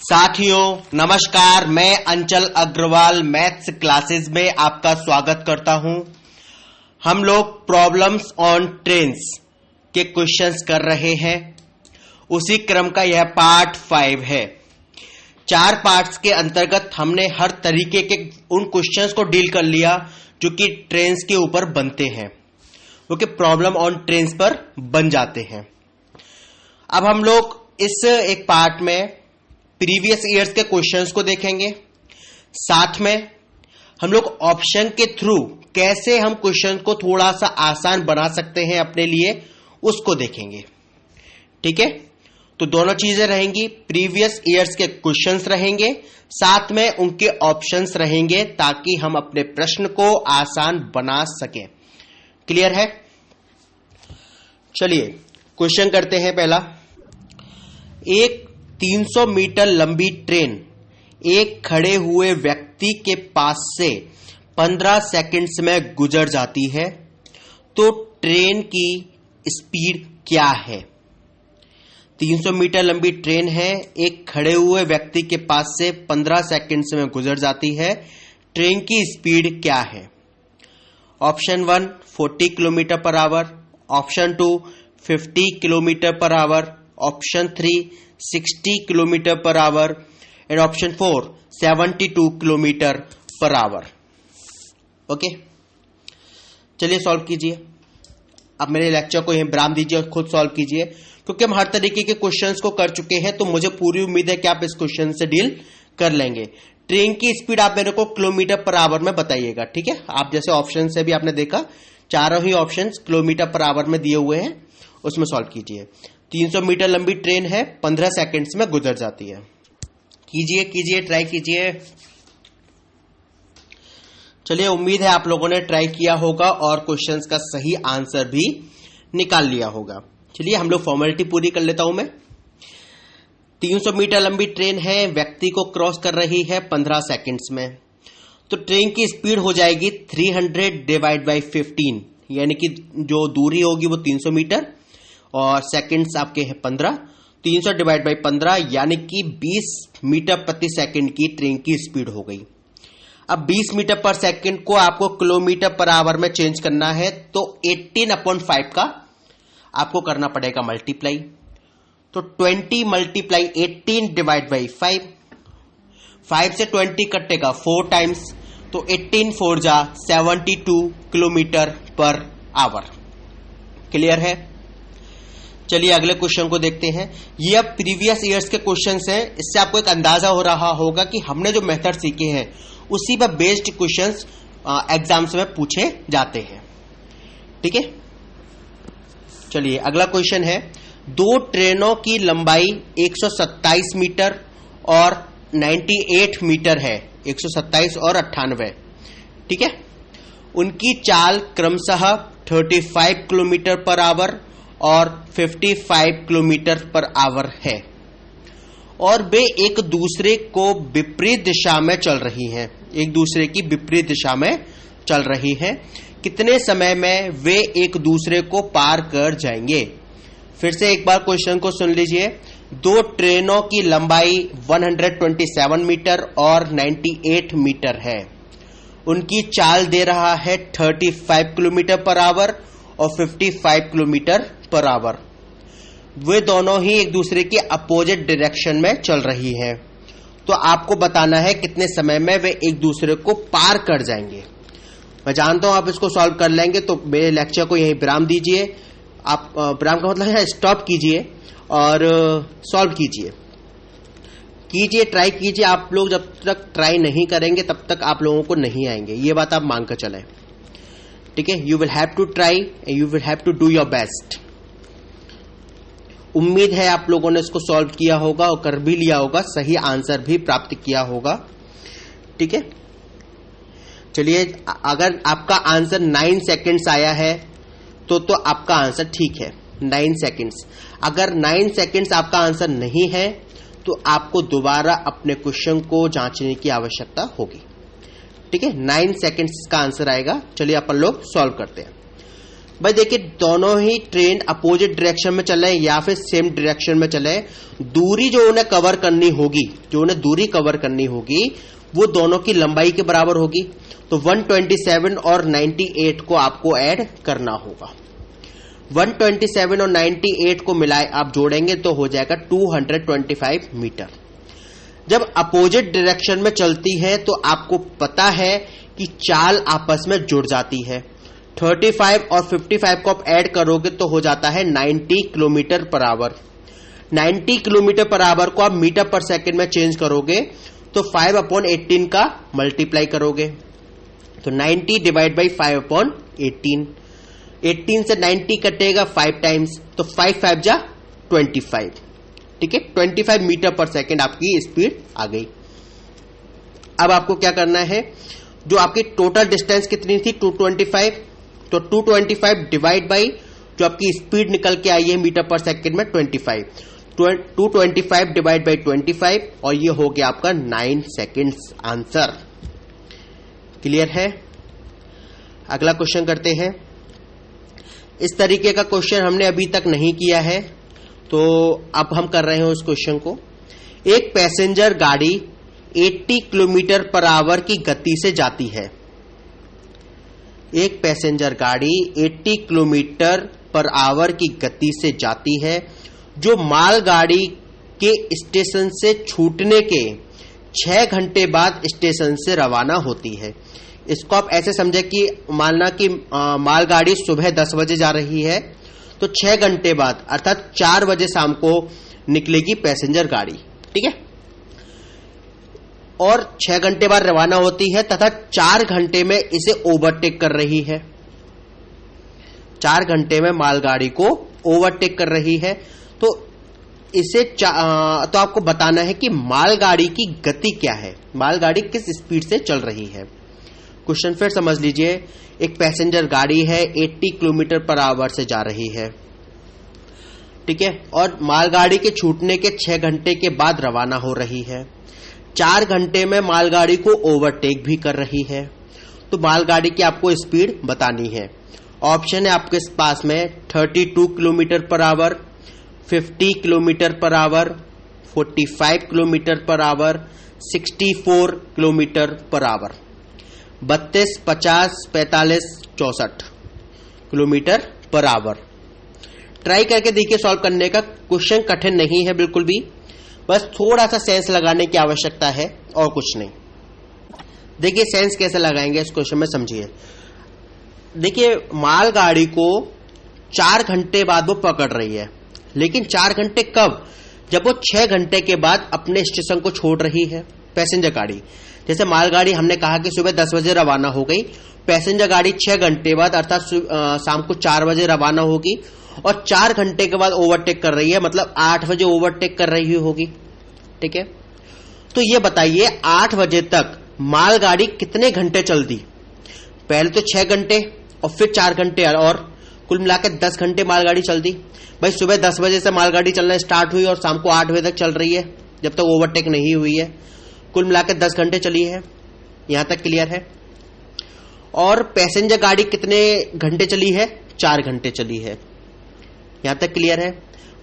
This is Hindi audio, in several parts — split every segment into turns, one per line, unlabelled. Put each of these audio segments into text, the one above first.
साथियों नमस्कार, मैं अंचल अग्रवाल मैथ्स क्लासेस में आपका स्वागत करता हूं। हम लोग प्रॉब्लम्स ऑन ट्रेन्स के क्वेश्चंस कर रहे हैं। उसी क्रम का यह पार्ट 5 है। 4 पार्ट्स के अंतर्गत हमने हर तरीके के उन क्वेश्चंस को डील कर लिया जो कि ट्रेन्स के ऊपर बनते हैं, वो कि प्रॉब्लम ऑन ट्रेन्स पर बन जाते हैं। अब हम लोग इस एक पार्ट में प्रीवियस ईयर्स के क्वेश्चंस को देखेंगे, साथ में हम लोग ऑप्शन के थ्रू कैसे हम क्वेश्चन को थोड़ा सा आसान बना सकते हैं अपने लिए, उसको देखेंगे। ठीक है, तो दोनों चीजें रहेंगी, प्रीवियस ईयर्स के क्वेश्चंस रहेंगे, साथ में उनके ऑप्शंस रहेंगे, ताकि हम अपने प्रश्न को आसान बना सकें। क्लियर है? चलिए क्वेश्चन करते हैं। पहला, एक 300 मीटर लंबी ट्रेन एक खड़े हुए व्यक्ति के पास से 15 सेकंड्स में गुजर जाती है, तो ट्रेन की स्पीड क्या है? 300 मीटर लंबी ट्रेन है, एक खड़े हुए व्यक्ति के पास से 15 सेकंड्स में गुजर जाती है, ट्रेन की स्पीड क्या है? Option 1 40 kilometre per hour, option 2 50 kilometre per hour, option 3 60 kilometre per hour and option 4 72 kilometre per hour. Okay, चलिए सॉल्व कीजिए। अब मेरे लेक्चर को यहीं विराम दीजिए और खुद सॉल्व कीजिए, क्योंकि हम हर तरीके के क्वेश्चंस को कर चुके हैं, तो मुझे पूरी उम्मीद है कि आप इस क्वेश्चन से डील कर लेंगे। ट्रेन की स्पीड आप मेरे को किलोमीटर पर आवर में बताइएगा। ठीक है, आप जैसे ऑप्शन से भी आपने देखा, चारों ही ऑप्शन किलोमीटर पर आवर में दिए हुए हैं, उसमें सॉल्व कीजिए। 300 मीटर लंबी ट्रेन है, 15 सेकंड्स में गुजर जाती है। कीजिए, ट्राई कीजिए। चलिए, उम्मीद है आप लोगों ने ट्राई किया होगा और क्वेश्चंस का सही आंसर भी निकाल लिया होगा। चलिए हम लोग फॉर्मेलिटी पूरी कर लेता हूं मैं। 300 मीटर लंबी ट्रेन है, व्यक्ति को क्रॉस कर रही है 15 सेकंड्स में, तो ट्रेन की स्पीड हो जाएगी 300 डिवाइड बाई 15, यानी कि जो दूरी होगी वो 300 मीटर और सेकंड्स आपके हैं 15। 300 डिवाइड बाई 15 यानी कि 20 मीटर प्रति सेकंड की ट्रेन की स्पीड हो गई। अब 20 मीटर पर सेकंड को आपको किलोमीटर पर आवर में चेंज करना है, तो 18/5 का आपको करना पड़ेगा मल्टीप्लाई। तो 20 मल्टीप्लाई 18 डिवाइड बाई 5 से 20 कटेगा 4 टाइम्स, तो 18 4 जा 72 किलोमीटर पर आवर। क्लियर है? चलिए अगले क्वेश्चन को देखते हैं। ये अब प्रीवियस ईयर्स के क्वेश्चंस हैं, इससे आपको एक अंदाजा हो रहा होगा कि हमने जो मेथड सीखे हैं उसी पर बेस्ड क्वेश्चंस एग्जाम्स में पूछे जाते हैं। ठीक है, चलिए अगला क्वेश्चन है। 2 ट्रेनों की लंबाई 127 मीटर और 98 मीटर है, 127 और 98। ठीक है, उनकी चाल क्रमशः 35 किलोमीटर पर आवर और 55 किलोमीटर पर आवर है, और वे एक दूसरे को विपरीत दिशा में चल रही हैं, एक दूसरे की विपरीत दिशा में चल रही हैं। कितने समय में वे एक दूसरे को पार कर जाएंगे? फिर से एक बार क्वेश्चन को सुन लीजिए। 2 ट्रेनों की लंबाई 127 मीटर और 98 मीटर है, उनकी चाल दे रहा है 35 किलोमीटर पर आवर और 55 किलोमीटर पर आवर। वे दोनों ही एक दूसरे के अपोजिट डायरेक्शन में चल रही हैं, तो आपको बताना है कितने समय में वे एक दूसरे को पार कर जाएंगे। मैं जानता हूं आप इसको सॉल्व कर लेंगे, तो मेरे लेक्चर को यहीं विराम दीजिए। आप विराम का मतलब है स्टॉप कीजिए और सॉल्व कीजिए, ट्राई कीजिए। आप लोग जब तक ट्राई नहीं करेंगे तब तक आप लोगों को नहीं आएंगे, ये बात आप मान कर चलें। ठीक है, you will have to try and you will have to do your best. उम्मीद है आप लोगों ने इसको सॉल्व किया होगा और कर भी लिया होगा, सही आंसर भी प्राप्त किया होगा। ठीक है, चलिए अगर आपका आंसर 9 सेकंड्स आया है तो आपका आंसर ठीक है, 9 सेकंड्स। अगर 9 सेकंड्स आपका आंसर नहीं है तो आपको दोबारा अपने क्वेश्चन को जांचने की आवश्यकता होगी। ठीक है, 9 सेकंड्स का आंसर आएगा। चलिए अपन लोग सॉल्व करते हैं। भाई देखिए, दोनों ही ट्रेन अपोजिट डायरेक्शन में चले या फिर सेम डायरेक्शन में चले, दूरी जो उन्हें कवर करनी होगी, वो दोनों की लंबाई के बराबर होगी। तो 127 और 98 को आपको ऐड करना होगा। 127 और 98 को मिलाए आप जोड़ेंगे तो हो जाएगा 225 मीटर। जब अपोजिट डायरेक्शन में चलती है तो आपको पता है कि चाल आपस में जुड़ जाती है। 35 और 55 को आप ऐड करोगे तो हो जाता है 90 kilometre per hour. 90 kilometre per hour को आप मीटर पर सेकंड में चेंज करोगे तो 5/18 का मल्टीप्लाई करोगे तो 90 डिवाइड बाई 5/18। 18 से 90 कटेगा 5 टाइम्स, तो 5 5 जा 25। ठीक है, 25 मीटर पर सेकंड आपकी स्पीड आ गई। अब आपको क्या करना है, जो आपकी टोटल डिस्टेंस कितनी थी 225, तो 225 डिवाइड बाई जो आपकी स्पीड निकल के आई है मीटर पर सेकंड में 25, 225 डिवाइड बाई 25 और ये हो गया आपका 9 सेकंड्स आंसर। क्लियर है? अगला क्वेश्चन करते हैं। इस तरीके का क्वेश्चन हमने अभी तक नहीं किया है, तो अब हम कर रहे हैं उस क्वेश्चन को। एक पैसेंजर गाड़ी 80 किलोमीटर पर आवर की गति से जाती है। एक पैसेंजर गाड़ी 80 किलोमीटर पर आवर की गति से जाती है, जो मालगाड़ी के स्टेशन से छूटने के 6 घंटे बाद स्टेशन से रवाना होती है। इसको आप ऐसे समझे कि मानना कि मालगाड़ी सुबह 10 बजे जा रही है, तो 6 घंटे बाद अर्थात 4 बजे शाम को निकलेगी पैसेंजर गाड़ी। ठीक है, और 6 घंटे बाद रवाना होती है तथा 4 घंटे में इसे ओवरटेक कर रही है। 4 घंटे में मालगाड़ी को ओवरटेक कर रही है, तो इसे तो आपको बताना है कि मालगाड़ी की गति क्या है, मालगाड़ी किस स्पीड से चल रही है। क्वेश्चन फिर समझ लीजिए। एक पैसेंजर गाड़ी है 80 किलोमीटर पर आवर से जा रही है। ठीक है, और मालगाड़ी के छूटने के 6 घंटे के बाद रवाना हो रही है। 4 घंटे में मालगाड़ी को ओवरटेक भी कर रही है। तो मालगाड़ी की आपको स्पीड बतानी है। ऑप्शन है आपके पास में 32 kilometre per hour, 50 kilometre per hour, 45 kilometre per hour, 64 kilometre per hour. 32, 50, 45, 64 kilometre per hour. Try करके देखिए सॉल्व करने का। क्वेश्चन कठिन नहीं है बिल्कुल भी, बस थोड़ा सा सेंस लगाने की आवश्यकता है और कुछ नहीं। देखिए सेंस कैसे लगाएंगे इस क्वेश्चन में, समझिए। देखिए मालगाड़ी को 4 घंटे बाद वो पकड़ रही है, लेकिन 4 घंटे कब? जब वो 6 घंटे के बाद अपने स्टेशन को छोड़ रही है पैसेंजर गाड़ी। जैसे मालगाड़ी हमने कहा कि सुबह 10 बजे रवाना हो गई, पैसेंजर गाड़ी 6 घंटे बाद अर्थात शाम को 4 बजे रवाना होगी और 4 घंटे के बाद ओवरटेक कर रही है, मतलब 8 बजे ओवरटेक कर रही होगी। ठीक है, तो ये बताइए 8 बजे तक मालगाड़ी कितने घंटे चलती? पहले तो 6 घंटे और फिर 4 घंटे और कुल मिलाकर 10 घंटे मालगाड़ी चलती। भाई सुबह 10 बजे से मालगाड़ी चलना स्टार्ट हुई और शाम को 8 बजे तक चल रही है, जब तक ओवरटेक नहीं हुई है। कुल मिलाकर 10 घंटे चली है। यहां तक क्लियर है? और पैसेंजर गाड़ी कितने घंटे चली है? 4 घंटे चली है। यहां तक क्लियर है?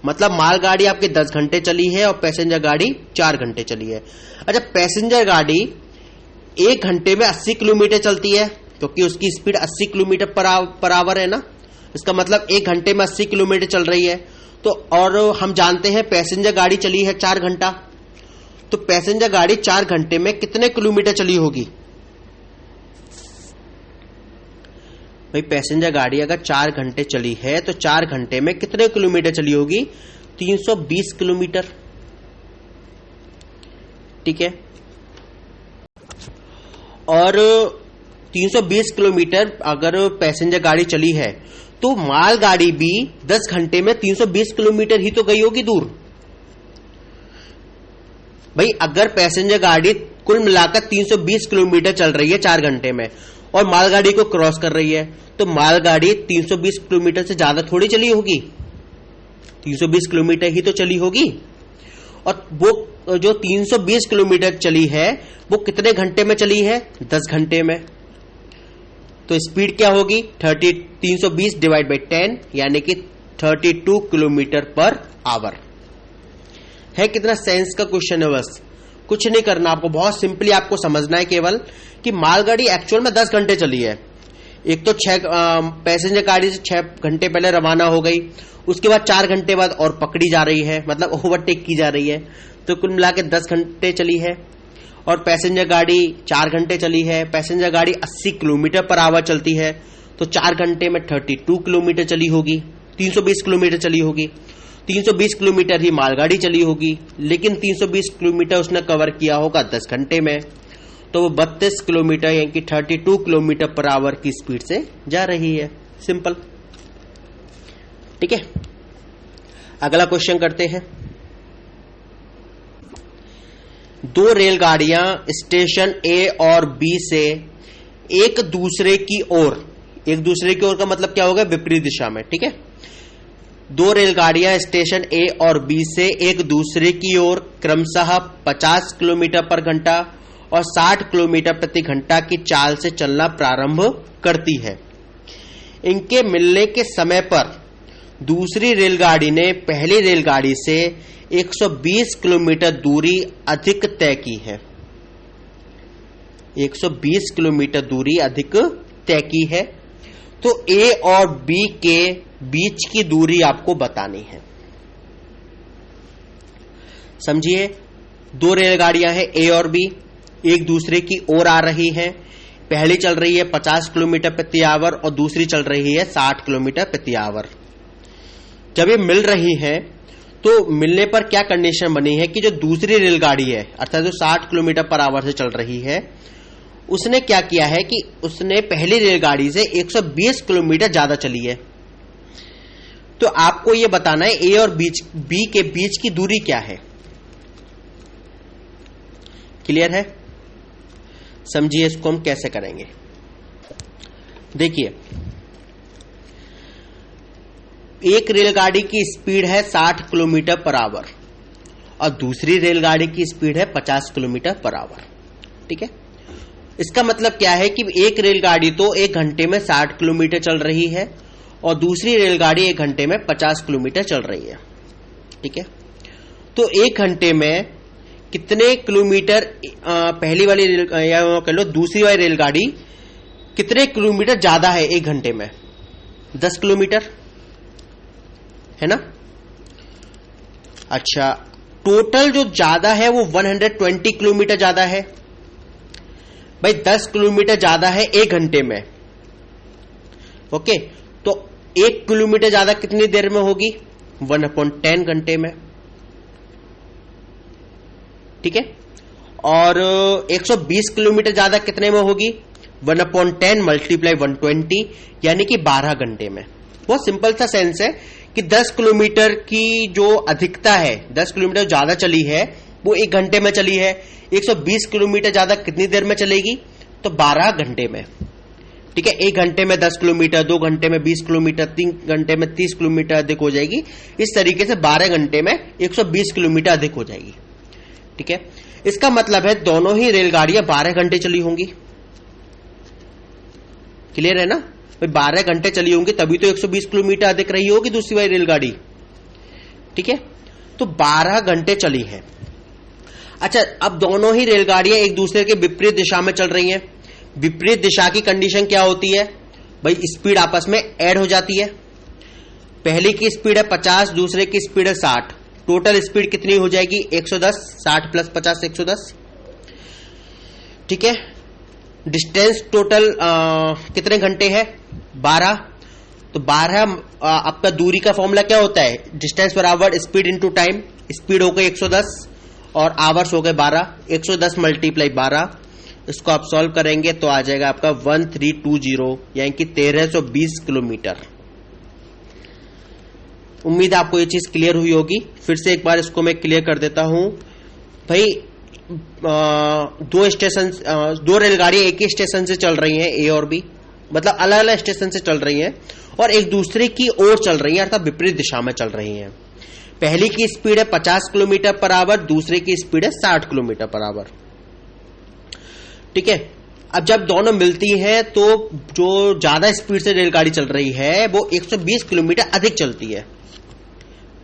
मतलब मालगाड़ी आपकी 10 घंटे चली है और पैसेंजर गाड़ी 4 घंटे चली है। अच्छा, पैसेंजर गाड़ी 1 घंटे में 80 किलोमीटर चलती है, क्योंकि उसकी स्पीड 80 किलोमीटर पर आवर है ना। इसका मतलब 1 घंटे में 80 किलोमीटर चल रही है। तो और हम जानते हैं पैसेंजर गाड़ी चली है 4 घंटा, तो पैसेंजर गाड़ी 4 घंटे में कितने किलोमीटर चली होगी? भाई पैसेंजर गाड़ी अगर 4 घंटे चली है तो 4 घंटे में कितने किलोमीटर चली होगी? 320 किलोमीटर। ठीक है, और 320 किलोमीटर अगर पैसेंजर गाड़ी चली है तो मालगाड़ी भी 10 घंटे में 320 किलोमीटर ही तो गई होगी दूर। भाई अगर पैसेंजर गाड़ी कुल मिलाकर 320 किलोमीटर चल रही है 4 घंटे में और मालगाड़ी को क्रॉस कर रही है, तो मालगाड़ी 320 किलोमीटर से ज्यादा थोड़ी चली होगी, 320 किलोमीटर ही तो चली होगी। और वो जो 320 किलोमीटर चली है वो कितने घंटे में चली है? 10 घंटे में। तो स्पीड क्या होगी 320 डिवाइड बाई 10 यानी कि 32 किलोमीटर पर आवर है। कितना सेंस का क्वेश्चन है, बस कुछ नहीं करना आपको, बहुत सिंपली आपको समझना है केवल कि मालगाड़ी एक्चुअल में 10 घंटे चली है। एक तो पैसेंजर गाड़ी से 6 घंटे पहले रवाना हो गई, उसके बाद 4 घंटे बाद और पकड़ी जा रही है, मतलब ओवरटेक की जा रही है, तो कुल मिला के 10 घंटे चली है। और पैसेंजर गाड़ी 4 घंटे चली है। पैसेंजर गाड़ी 80 किलोमीटर पर आवर चलती है, तो 4 घंटे में 32 किलोमीटर चली होगी, 320 किलोमीटर चली होगी। 320 किलोमीटर ही मालगाड़ी चली होगी, लेकिन 320 किलोमीटर उसने कवर किया होगा 10 घंटे में, तो वो 32 किलोमीटर यानी कि 32 किलोमीटर पर आवर की स्पीड से जा रही है। सिंपल, ठीक है। अगला क्वेश्चन करते हैं। 2 रेलगाड़ियां स्टेशन ए और बी से एक दूसरे की ओर का मतलब क्या होगा, विपरीत दिशा में, ठीक है। 2 रेलगाड़ियां स्टेशन ए और बी से एक दूसरे की ओर क्रमशः 50 किलोमीटर पर घंटा और 60 किलोमीटर प्रति घंटा की चाल से चलना प्रारंभ करती है। इनके मिलने के समय पर दूसरी रेलगाड़ी ने पहली रेलगाड़ी से 120 किलोमीटर दूरी अधिक तय की है। 120 किलोमीटर दूरी अधिक तय की है, तो ए और बी के बीच की दूरी आपको बतानी है। समझिए, 2 रेलगाड़ियां हैं ए और बी, एक दूसरे की ओर आ रही हैं। पहली चल रही है 50 किलोमीटर प्रति आवर और दूसरी चल रही है 60 किलोमीटर प्रति आवर। जब ये मिल रही हैं तो मिलने पर क्या कंडीशन बनी है कि जो दूसरी रेलगाड़ी है अर्थात जो 60 किलोमीटर पर आवर से चल रही है, उसने क्या किया है कि उसने पहली रेलगाड़ी से 120 किलोमीटर ज्यादा चली है। तो आपको यह बताना है ए और बी के बीच की दूरी क्या है। क्लियर है? समझिए इसको हम कैसे करेंगे। देखिए, एक रेलगाड़ी की स्पीड है 60 किलोमीटर पर आवर और दूसरी रेलगाड़ी की स्पीड है 50 किलोमीटर पर आवर, ठीक है। इसका मतलब क्या है कि एक रेलगाड़ी तो 1 घंटे में 60 किलोमीटर चल रही है और दूसरी रेलगाड़ी 1 घंटे में 50 किलोमीटर चल रही है, ठीक है। तो 1 घंटे में कितने किलोमीटर पहली वाली या कह लो दूसरी वाली रेलगाड़ी कितने किलोमीटर ज्यादा है 1 घंटे में? 10 किलोमीटर है ना। अच्छा, टोटल जो ज्यादा है वो 120 किलोमीटर ज्यादा है। भाई 10 किलोमीटर ज्यादा है 1 घंटे में, ओके। तो 1 किलोमीटर ज्यादा कितनी देर में होगी? 1/10 घंटे में, ठीक है। और 120 किलोमीटर ज्यादा कितने में होगी? 1/10 मल्टीप्लाई 120 यानी कि 12 घंटे में। बहुत सिंपल सा सेंस है कि 10 किलोमीटर की जो अधिकता है, 10 किलोमीटर ज्यादा चली है वो 1 घंटे में चली है। 120 किलोमीटर ज्यादा कितनी देर में चलेगी? तो 12 घंटे में, ठीक है। 1 घंटे में 10 किलोमीटर, 2 घंटे में 20 किलोमीटर, 3 घंटे में 30 किलोमीटर अधिक हो जाएगी। इस तरीके से 12 घंटे में 120 किलोमीटर अधिक हो जाएगी, ठीक है। इसका मतलब है दोनों ही रेलगाड़ियां 12 घंटे चली होंगी। क्लियर है ना? 12 घंटे चली होंगी तभी तो 120 किलोमीटर अधिक रही होगी दूसरी वाली रेलगाड़ी, ठीक है। तो 12 घंटे चली है। अच्छा, अब दोनों ही रेलगाड़ियां एक दूसरे के विपरीत दिशा में चल रही हैं। विपरीत दिशा की कंडीशन क्या होती है? भाई स्पीड आपस में ऐड हो जाती है। पहली की स्पीड है 50, दूसरे की स्पीड है 60। टोटल स्पीड कितनी हो जाएगी? 110। 60 प्लस 50 110, ठीक है। डिस्टेंस टोटल कितने घंटे है? 12। तो 12 आपका दूरी का फॉर्मूला क्या होता है? डिस्टेंस बराबर स्पीड इंटू टाइम। स्पीड हो गई 110 और आवर्स हो गए 12। 110 मल्टीप्लाई 12, इसको आप सॉल्व करेंगे तो आ जाएगा आपका 1320 यानी कि 1320 किलोमीटर। उम्मीद है आपको ये चीज क्लियर हुई होगी। फिर से एक बार इसको मैं क्लियर कर देता हूं। भाई 2 रेलगाड़ियां एक ही स्टेशन से चल रही हैं, ए और बी, मतलब अलग अलग स्टेशन से चल रही हैं और एक दूसरे की ओर चल रही हैं अर्थात विपरीत दिशा में चल रही हैं। पहली की स्पीड है 50 किलोमीटर पर आवर, दूसरे की स्पीड है 60 किलोमीटर पर आवर, ठीक है। अब जब दोनों मिलती हैं तो जो ज्यादा स्पीड से रेलगाड़ी चल रही है वो 120 किलोमीटर अधिक चलती है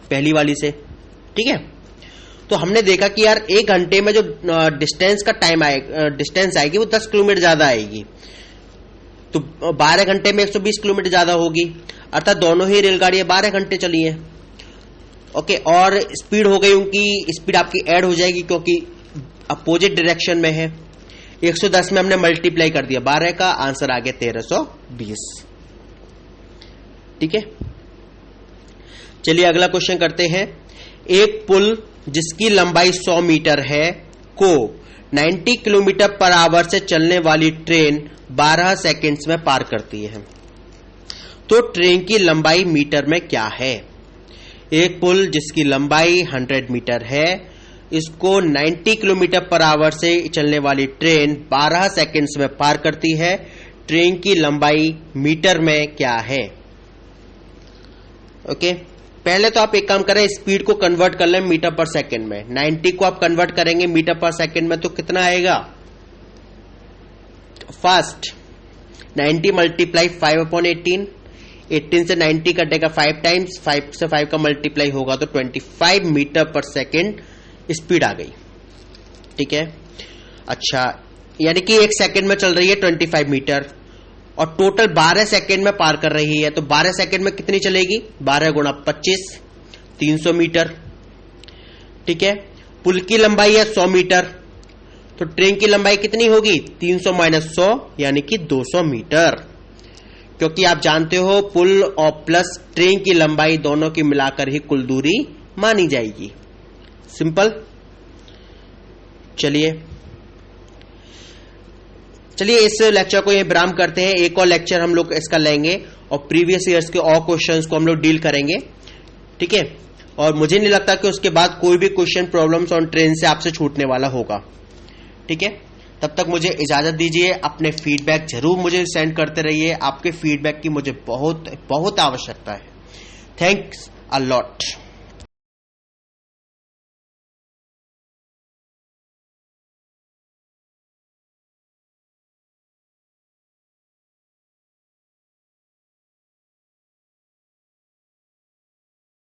पहली वाली से, ठीक है। तो हमने देखा कि यार 1 घंटे में जो डिस्टेंस आएगी वो 10 किलोमीटर ज्यादा आएगी, तो 12 घंटे में 120 किलोमीटर ज्यादा होगी, अर्थात दोनों ही रेलगाड़ियां 12 घंटे चली हैं। ओके, और स्पीड हो गई उनकी, स्पीड आपकी ऐड हो जाएगी क्योंकि अपोजिट डायरेक्शन में है। 110 में हमने मल्टीप्लाई कर दिया 12 का, आंसर आ गया 1320, ठीक है। चलिए अगला क्वेश्चन करते हैं। एक पुल जिसकी लंबाई 100 मीटर है को 90 किलोमीटर पर आवर से चलने वाली ट्रेन 12 सेकंड्स में पार करती है, तो ट्रेन की लंबाई मीटर में क्या है? एक पुल जिसकी लंबाई 100 मीटर है, इसको 90 किलोमीटर पर आवर से चलने वाली ट्रेन 12 सेकंड्स में पार करती है, ट्रेन की लंबाई मीटर में क्या है? ओके, पहले तो आप एक काम करें, स्पीड को कन्वर्ट कर लें मीटर पर सेकंड में। 90 को आप कन्वर्ट करेंगे मीटर पर सेकंड में तो कितना आएगा? फास्ट 90 मल्टीप्लाई 5/18, 18 से 90 कटेगा 5 टाइम्स, 5 से 5 का मल्टीप्लाई होगा तो 25 मीटर पर सेकंड स्पीड आ गई, ठीक है। अच्छा, यानी कि 1 सेकंड में चल रही है 25 मीटर और टोटल 12 सेकंड में पार कर रही है, तो 12 सेकंड में कितनी चलेगी? 12 गुणा 25, 300 मीटर, ठीक है। पुल की लंबाई है 100 मीटर, तो ट्रेन की लंबाई कितनी होगी? 300 माइनस 100 यानी कि 200 मीटर, क्योंकि आप जानते हो पुल और प्लस ट्रेन की लंबाई दोनों की मिलाकर ही कुल दूरी मानी जाएगी। सिंपल। चलिए इस लेक्चर को ये विराम करते हैं, एक और लेक्चर हम लोग इसका लेंगे और प्रीवियस ईयर्स के और क्वेश्चंस को हम लोग डील करेंगे, ठीक है। और मुझे नहीं लगता कि उसके बाद कोई भी क्वेश्चन प्रॉब्लम्स ऑन ट्रेन से आपसे छूटने वाला होगा, ठीक है। तब तक मुझे इजाजत दीजिए, अपने फीडबैक जरूर मुझे सेंड करते रहिए, आपके फीडबैक की मुझे बहुत बहुत आवश्यकता है। Thanks a lot.